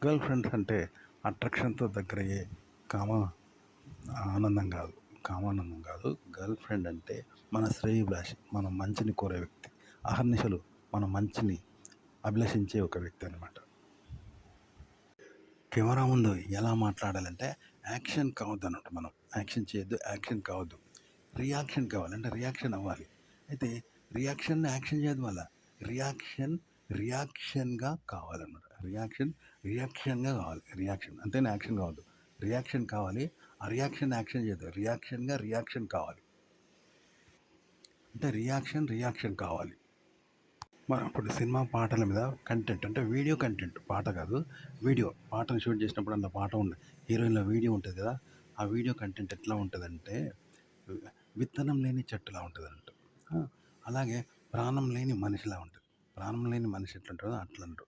Girl friends అంటే అట్రాక్షన్తో దగ్గరయ్యే కామ ఆనందం కాదు, కామానందం కాదు. గర్ల్ ఫ్రెండ్ అంటే మన శ్రేయోభిలాషి, మన మంచిని కోరే వ్యక్తి, అహర్నిశలు మన మంచిని అభిలషించే ఒక వ్యక్తి అనమాట. కెమెరా ముందు ఎలా మాట్లాడాలంటే యాక్షన్ కావద్దు అన్నట్టు. మనం యాక్షన్ చేయొద్దు, యాక్షన్ కావద్దు, రియాక్షన్ కావాలంటే రియాక్షన్ అవ్వాలి. అయితే రియాక్షన్ యాక్షన్ చేయదు, వల్ల రియాక్షన్ రియాక్షన్గా కావాలన్నమాట. రియాక్షన్గా కావాలి. రియాక్షన్ అంతేనా, యాక్షన్ కావద్దు, రియాక్షన్ కావాలి. ఆ రియాక్షన్ యాక్షన్ చేయదు, రియాక్షన్ కావాలి. అంటే రియాక్షన్ కావాలి. మనం ఇప్పుడు సినిమా పాటల మీద కంటెంట్ అంటే వీడియో కంటెంట్, పాట కాదు, వీడియో. పాటను షూట్ చేసినప్పుడు అందులో పాట ఉంది, హీరోయిన్లో వీడియో ఉంటుంది కదా. ఆ వీడియో కంటెంట్ ఎట్లా ఉంటుందంటే విత్తనం లేని చెట్టులా ఉంటుంది అన్నట్టు. అలాగే ప్రాణం లేని మనిషిలా ఉంటుంది. ప్రాణం లేని మనిషి ఎట్లుంటుందో అట్లా అంటారు.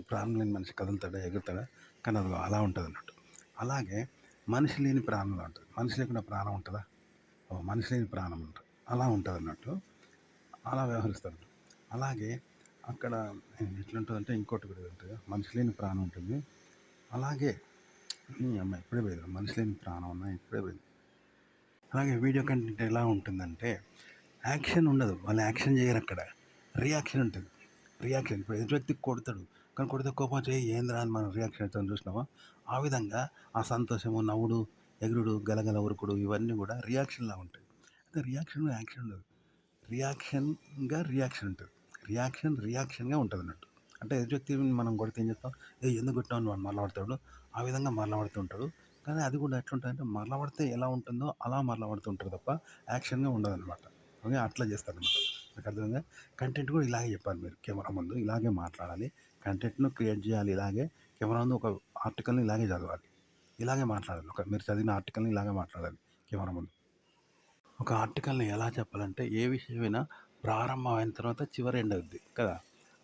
ప్రాణం లేని మనిషి కదులుతాడా, ఎగురుతాడా, కానీ అది అలా ఉంటుంది అన్నట్టు. అలాగే మనిషి లేని ప్రాణంలా ఉంటుంది. మనిషి లేకుండా ప్రాణం ఉంటుందా, మనిషి లేని ప్రాణం ఉంటుంది, అలా ఉంటుంది అన్నట్టు. అలా వ్యవహరిస్తారు. అలాగే అక్కడ ఎట్లుంటుందంటే ఇంకోటి కూడా ఉంటుంది, మనిషి లేని ప్రాణం ఉంటుంది. అలాగే అమ్మ ఇప్పుడే పోయింది, మనిషి లేని ప్రాణం ఉన్నా ఇప్పుడే పోయింది. అలాగే వీడియో కంటెంట్ ఎలా ఉంటుందంటే యాక్షన్ ఉండదు, వాళ్ళు యాక్షన్ చేయరు అక్కడ, రియాక్షన్ ఉంటుంది. రియాక్షన్ ఇప్పుడు ఎదుటి వ్యక్తి కొడతాడు, కానీ కొడితే కోపం చేయి ఏంద్రా అని మనం రియాక్షన్ అవుతాం చూసినామా. ఆ విధంగా ఆ సంతోషము, నవ్వుడు, ఎగురుడు, గలగల ఉరుకుడు ఇవన్నీ కూడా రియాక్షన్లా ఉంటాయి. అయితే రియాక్షన్ యాక్షన్ ఉండదు, రియాక్షన్ ఉంటుంది. రియాక్షన్గా ఉంటుంది అన్నట్టు. అంటే ఎదుటి వ్యక్తిని మనం కొడితే ఏం చెప్తాం, ఎందుకు కొట్టామని వాడు మరలబడతాడు, ఆ విధంగా మరలబడుతూ ఉంటాడు. కానీ అది కూడా ఎట్లుంటుందంటే మరలబడితే ఎలా ఉంటుందో అలా మరలబడుతూ ఉంటారు తప్ప యాక్షన్గా ఉండదన్నమాట. ఓకే, అట్లా చేస్తారనమాట. నాకు అర్థమైందా. కంటెంట్ కూడా ఇలాగే చెప్పాలి, మీరు కెమెరా ముందు ఇలాగే మాట్లాడాలి, కంటెంట్ను క్రియేట్ చేయాలి ఇలాగే. కెమెరా ముందు ఒక ఆర్టికల్ని ఇలాగే చదవాలి, ఇలాగే మాట్లాడాలి. మీరు చదివిన ఆర్టికల్ని ఇలాగే మాట్లాడాలి కెమెరా ముందు. ఒక ఆర్టికల్ని ఎలా చెప్పాలంటే ఏ విషయమైనా ప్రారంభం అయిన తర్వాత చివరి ఎండ్ అవుద్ది కదా,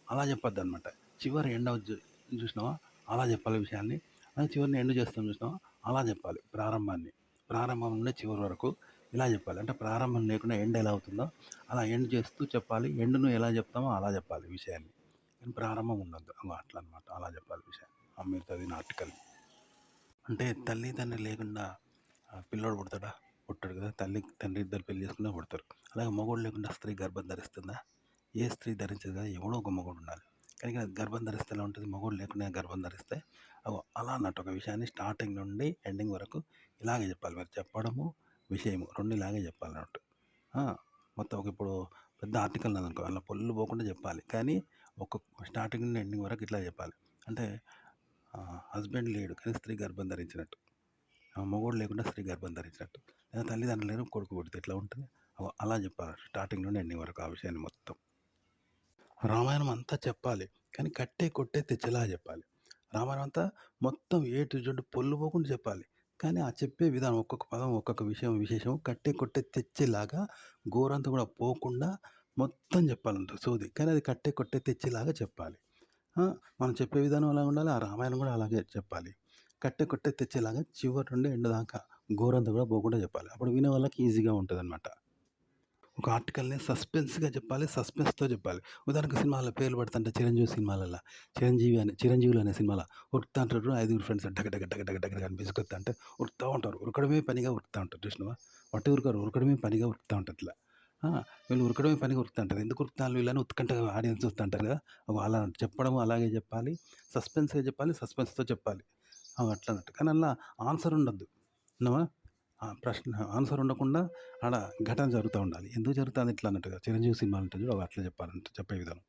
అలా చెప్పొద్దు అనమాట. చివరి ఎండ్ అవుద్ది చూసినావా, అలా చెప్పాలి విషయాన్ని. అది చివరిని ఎండ్ చేస్తాం చూసినావా, అలా చెప్పాలి. ప్రారంభం నుండి చివరి వరకు ఇలా చెప్పాలి. అంటే ప్రారంభం లేకుండా ఎండ్ ఎలా అవుతుందో అలా ఎండ్ చేస్తూ చెప్పాలి. ఎండ్ను ఎలా చెప్తామో అలా చెప్పాలి విషయాన్ని, కానీ ప్రారంభం ఉండొద్దు. అట్లా అనమాట, అలా చెప్పాలి విషయాన్ని మీరు చదివిన ఆర్టికల్. అంటే తల్లి తండ్రి లేకుండా పిల్లోడు పుడతాడా, పుట్టాడు కదా. తల్లి తండ్రి ఇద్దరు పెళ్లి చేసుకున్నా పుడతారు. అలాగే మగోడు లేకుండా స్త్రీ గర్భం ధరిస్తుందా, ఏ స్త్రీ ధరించదు కదా, ఎవడో ఒక మగోడు ఉండాలి. కానీ ఇక్కడ గర్భం ధరిస్తే ఎలా ఉంటుంది, మగోడు లేకుండా గర్భం ధరిస్తే అలా అన్నట్టు. ఒక విషయాన్ని స్టార్టింగ్ నుండి ఎండింగ్ వరకు ఇలాగే చెప్పాలి. మీరు చెప్పడము విషయము రెండు ఇలాగే చెప్పాలన్నట్టు. మొత్తం ఒక ఇప్పుడు పెద్ద ఆర్టికల్ అనుకో, అలా పొల్లు పోకుండా చెప్పాలి, కానీ ఒక్కొక్క స్టార్టింగ్ నుండి ఎండింగ్ వరకు ఇట్లా చెప్పాలి. అంటే హస్బెండ్ లేడు కానీ స్త్రీ గర్భం ధరించినట్టు, మగోడు లేకుండా స్త్రీ గర్భం ధరించినట్టు, లేదా తల్లిదండ్రులు లేరు కొడుకు పుడితే ఎట్లా ఉంటుంది, అలా చెప్పాలి స్టార్టింగ్ నుండి ఎండింగ్ వరకు ఆ విషయాన్ని మొత్తం. రామాయణం అంతా చెప్పాలి, కానీ కట్టే కొట్టే తెచ్చేలా చెప్పాలి. రామాయణం అంతా మొత్తం ఏ టు జెడ్ పొల్లు పోకుండా చెప్పాలి, కానీ ఆ చెప్పే విధానం ఒక్కొక్క పదం ఒక్కొక్క విశేషం కట్టే కొట్టే తెచ్చేలాగా, గోరంతా కూడా పోకుండా మొత్తం చెప్పాలంట సోది, కానీ అది కట్టే కొట్టే తెచ్చేలాగా చెప్పాలి. మనం చెప్పే విధానం అలా ఉండాలి, ఆ రామాయణం కూడా అలాగే చెప్పాలి. కట్టే కొట్టే తెచ్చేలాగా చివరి నుండి ఎండ్ దాకా గోరంతా కూడా పోకుండా చెప్పాలి. అప్పుడు వినే వాళ్ళకి ఈజీగా ఉంటుందన్నమాట. ఒక ఆర్టికల్ని సస్పెన్స్గా చెప్పాలి, సస్పెన్స్తో చెప్పాలి. ఉదాహరణకు సినిమాలో పేర్లు పెడుతుంటే చిరంజీవి సినిమాలలో చిరంజీవులు అనే సినిమాలో ఉరుకుతా ఉంటారు, ఐదుగురు ఫ్రెండ్స్ డగ డగ డగ డగ డగ అని బిసుకొస్తా అంటే ఉరుకుతూ ఉంటారు. ఉరకడమే పనిగా ఉరుకుతూ ఉంటారు చూసినావా. వట్టి ఉరకరు, ఉరకడమే పనిగా ఉరుకుతూ ఉంటారు ఇట్లా. వీళ్ళు ఉరకడమే పనిగా ఉరుకుతూ ఉంటారు. ఎందుకు ఉరుకుతారు వీళ్ళని ఉత్కంఠ ఆడియన్స్ చూస్తూ ఉంటారు కదా. అలా చెప్పడం అలాగే చెప్పాలి, సస్పెన్స్గా చెప్పాలి, సస్పెన్స్తో చెప్పాలి. అట్లా అన్నట్టు. కానీ అలా ఆన్సర్ ఉండద్దు, విన్నావా. ప్రశ్న ఆన్సర్ ఉండకుండా ఆడ ఘటన జరుగుతూ ఉండాలి. ఎందుకు జరుగుతుంది ఇట్లా అన్నట్టుగా చిరంజీవి సినిమాలు ఉంటుంది చూడు, అట్లా చెప్పాలంటే చెప్పే విధానం.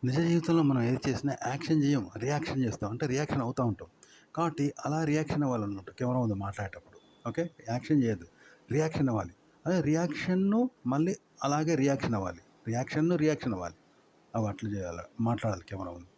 నిజ జీవితంలో మనం ఏది చేసినా యాక్షన్ చేయం, రియాక్షన్ చేస్తాం, అంటే రియాక్షన్ అవుతూ ఉంటాం. కాబట్టి అలా రియాక్షన్ అవ్వాలన్నమాట కెమెరా ముందు మాట్లాడేటప్పుడు. ఓకే, యాక్షన్ చేయొద్దు, రియాక్షన్ అవ్వాలి. అదే రియాక్షన్ను మళ్ళీ అలాగే రియాక్షన్ అవ్వాలి, రియాక్షన్ అవ్వాలి. అవి అట్లా చేయాలి, మాట్లాడాలి కెమెరా ముందు.